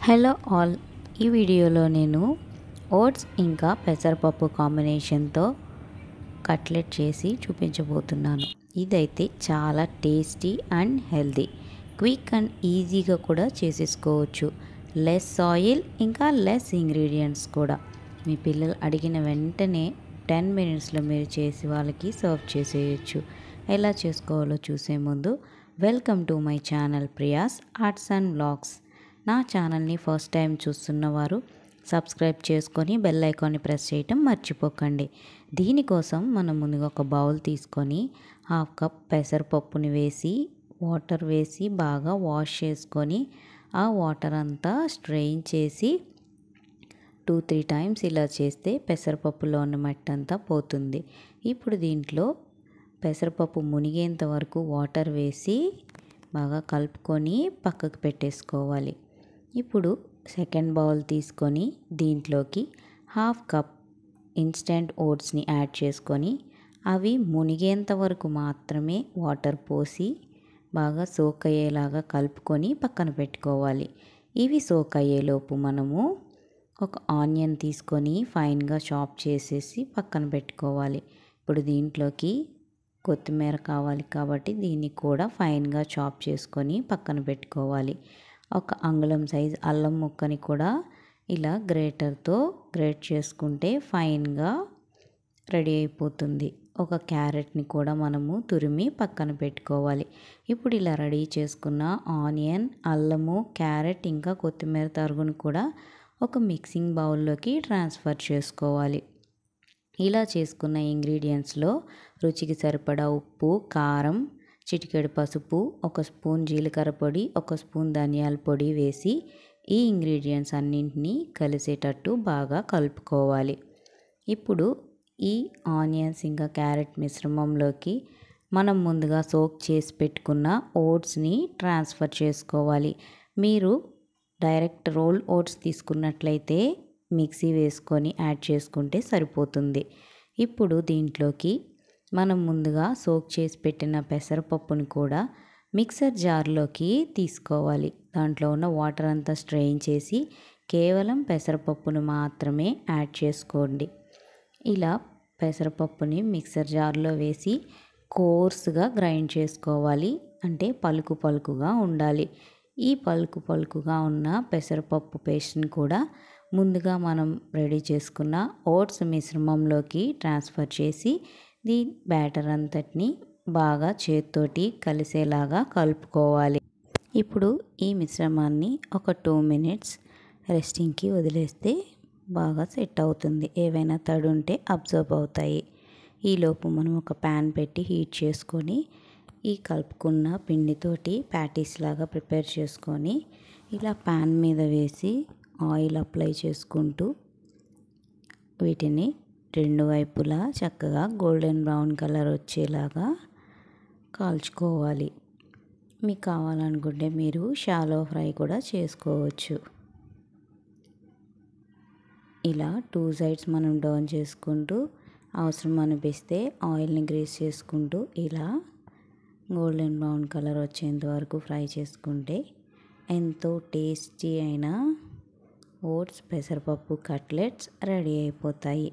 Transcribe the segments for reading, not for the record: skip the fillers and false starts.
Hello all, ఈ వీడియోలో నేను ఓట్స్ ఇంకా పెసరపప్పు కాంబినేషన్తో కట్లెట్ చేసి చూపించబోతున్నాను. ఇదైతే చాలా tasty and healthy, quick and ఈజీగా కూడా చేసేసుకోవచ్చు. లెస్ ఆయిల్ ఇంకా లెస్ ఇంగ్రీడియంట్స్ కూడా. మీ పిల్లలు అడిగిన వెంటనే 10 మినిట్స్లో మీరు చేసి వాళ్ళకి సర్వ్ చేసేయచ్చు. ఎలా చేసుకోవాలో చూసే ముందు welcome to my channel Priya's arts and vlogs. నా ఛానల్ని ఫస్ట్ టైం చూస్తున్నవారు సబ్స్క్రైబ్ చేసుకొని బెల్ ఐకాన్ని ప్రెస్ చేయటం మర్చిపోకండి. దీనికోసం మనం ముందుగా ఒక బౌల్ తీసుకొని 1/2 కప్ పెసరపప్పుని వేసి వాటర్ వేసి బాగా వాష్ చేసుకొని ఆ వాటర్ అంతా స్ట్రెయిన్ చేసి 2-3 టైమ్స్ ఇలా చేస్తే పెసరపప్పులో ఉన్న మట్టి అంతా పోతుంది. ఇప్పుడు దీంట్లో పెసరపప్పు మునిగేంత వరకు వాటర్ వేసి బాగా కలుపుకొని పక్కకు పెట్టేసుకోవాలి. ఇప్పుడు సెకండ్ బౌల్ తీసుకొని దీంట్లోకి 1/2 కప్ ఇన్స్టెంట్ ఓట్స్ని యాడ్ చేసుకొని అవి మునిగేంత వరకు మాత్రమే వాటర్ పోసి బాగా సోక్ అయ్యేలాగా కలుపుకొని పక్కన పెట్టుకోవాలి. ఇవి సోక్ అయ్యేలోపు మనము ఒక ఆనియన్ తీసుకొని ఫైన్గా చాప్ చేసేసి పక్కన పెట్టుకోవాలి. ఇప్పుడు దీంట్లోకి కొత్తిమీర కావాలి కాబట్టి దీన్ని కూడా ఫైన్గా చాప్ చేసుకొని పక్కన పెట్టుకోవాలి. ఒక అంగుళం సైజ్ అల్లం ముక్కని కూడా ఇలా గ్రేటర్తో గ్రేట్ చేసుకుంటే ఫైన్గా రెడీ అయిపోతుంది. ఒక క్యారెట్ని కూడా మనము తురిమి పక్కన పెట్టుకోవాలి. ఇప్పుడు ఇలా రెడీ చేసుకున్న ఆనియన్, అల్లము, క్యారెట్ ఇంకా కొత్తిమీర తరుగును కూడా ఒక మిక్సింగ్ బౌల్లోకి ట్రాన్స్ఫర్ చేసుకోవాలి. ఇలా చేసుకున్న ఇంగ్రీడియంట్స్లో రుచికి సరిపడా ఉప్పు, కారం, చిటికెడు పసుపు, 1 స్పూన్ జీలకర్ర పొడి, 1 స్పూన్ ధనియాల పొడి వేసి ఈ ఇంగ్రీడియంట్స్ అన్నింటినీ కలిసేటట్టు బాగా కలుపుకోవాలి. ఇప్పుడు ఈ ఆనియన్స్ ఇంకా క్యారెట్ మిశ్రమంలోకి మనం ముందుగా సోక్ చేసి పెట్టుకున్న ఓట్స్ని ట్రాన్స్ఫర్ చేసుకోవాలి. మీరు డైరెక్ట్ రోల్ ఓట్స్ తీసుకున్నట్లయితే మిక్సీ వేసుకొని యాడ్ చేసుకుంటే సరిపోతుంది. ఇప్పుడు దీంట్లోకి మనం ముందుగా సోక్ చేసి పెట్టిన పెసరపప్పుని కూడా మిక్సర్ జార్లోకి తీసుకోవాలి. దాంట్లో ఉన్న వాటర్ అంతా స్ట్రెయిన్ చేసి కేవలం పెసరపప్పును మాత్రమే యాడ్ చేసుకోండి. ఇలా పెసరపప్పుని మిక్సర్ జార్లో వేసి కోర్స్గా గ్రైండ్ చేసుకోవాలి. అంటే పలుకు పలుకుగా ఉండాలి. ఈ పలుకు పలుకుగా ఉన్న పెసరపప్పు పేస్ట్ని కూడా ముందుగా మనం రెడీ చేసుకున్న ఓట్స్ మిశ్రమంలోకి ట్రాన్స్ఫర్ చేసి దీని బ్యాటర్ అంతటిని బాగా చేత్తోటి కలిసేలాగా కలుపుకోవాలి. ఇప్పుడు ఈ మిశ్రమాన్ని ఒక 2 మినిట్స్ రెస్టింగ్కి వదిలేస్తే బాగా సెట్ అవుతుంది. ఏవైనా తడి ఉంటే అబ్జర్వ్ అవుతాయి. ఈలోపు మనం ఒక ప్యాన్ పెట్టి హీట్ చేసుకొని ఈ కలుపుకున్న పిండితోటి ప్యాటీస్ లాగా ప్రిపేర్ చేసుకొని ఇలా ప్యాన్ మీద వేసి ఆయిల్ అప్లై చేసుకుంటూ వీటిని 2 వైపులా చక్కగా గోల్డెన్ బ్రౌన్ కలర్ వచ్చేలాగా కాల్చుకోవాలి. మీకు కావాలనుకుంటే మీరు షాలో ఫ్రై కూడా చేసుకోవచ్చు. ఇలా 2 సైడ్స్ మనం డౌన్ చేసుకుంటూ అవసరం అనిపిస్తే ఆయిల్ని గ్రీస్ చేసుకుంటూ ఇలా గోల్డెన్ బ్రౌన్ కలర్ వచ్చేంత వరకు ఫ్రై చేసుకుంటే ఎంతో టేస్టీ అయిన ఓట్స్ పెసరపప్పు కట్లెట్స్ రెడీ అయిపోతాయి.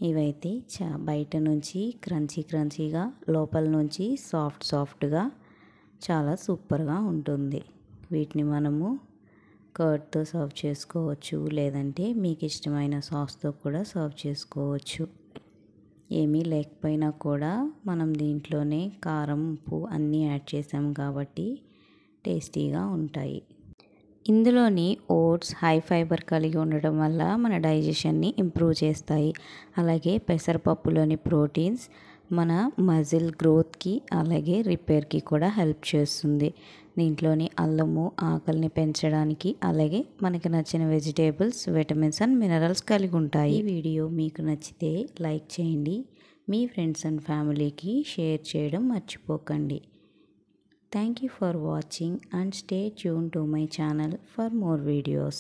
ఇవైతే బయట నుంచి క్రంచీగా లోపల నుంచి సాఫ్ట్గా చాలా సూపర్గా ఉంటుంది. వీటిని మనము కర్డ్తో సర్వ్ చేసుకోవచ్చు, లేదంటే మీకు ఇష్టమైన సాస్తో కూడా సర్వ్ చేసుకోవచ్చు. ఏమీ లేకపోయినా కూడా మనం దీంట్లోనే కారం, ఉప్పు అన్నీ యాడ్ చేసాం కాబట్టి టేస్టీగా ఉంటాయి. ఇందులోని ఓట్స్ హై ఫైబర్ కలిగి ఉండడం వల్ల మన డైజెషన్ని ఇంప్రూవ్ చేస్తాయి. అలాగే పెసరపప్పులోని ప్రోటీన్స్ మన మజిల్ గ్రోత్కి అలాగే రిపేర్కి కూడా హెల్ప్ చేస్తుంది. దీంట్లోని అల్లము ఆకలిని పెంచడానికి అలాగే మనకి నచ్చిన వెజిటేబుల్స్, విటమిన్స్ అండ్ మినరల్స్ కలిగి ఉంటాయి. ఈ వీడియో మీకు నచ్చితే లైక్ చేయండి. మీ ఫ్రెండ్స్ అండ్ ఫ్యామిలీకి షేర్ చేయడం మర్చిపోకండి. Thank you for watching and stay tuned to my channel for more videos.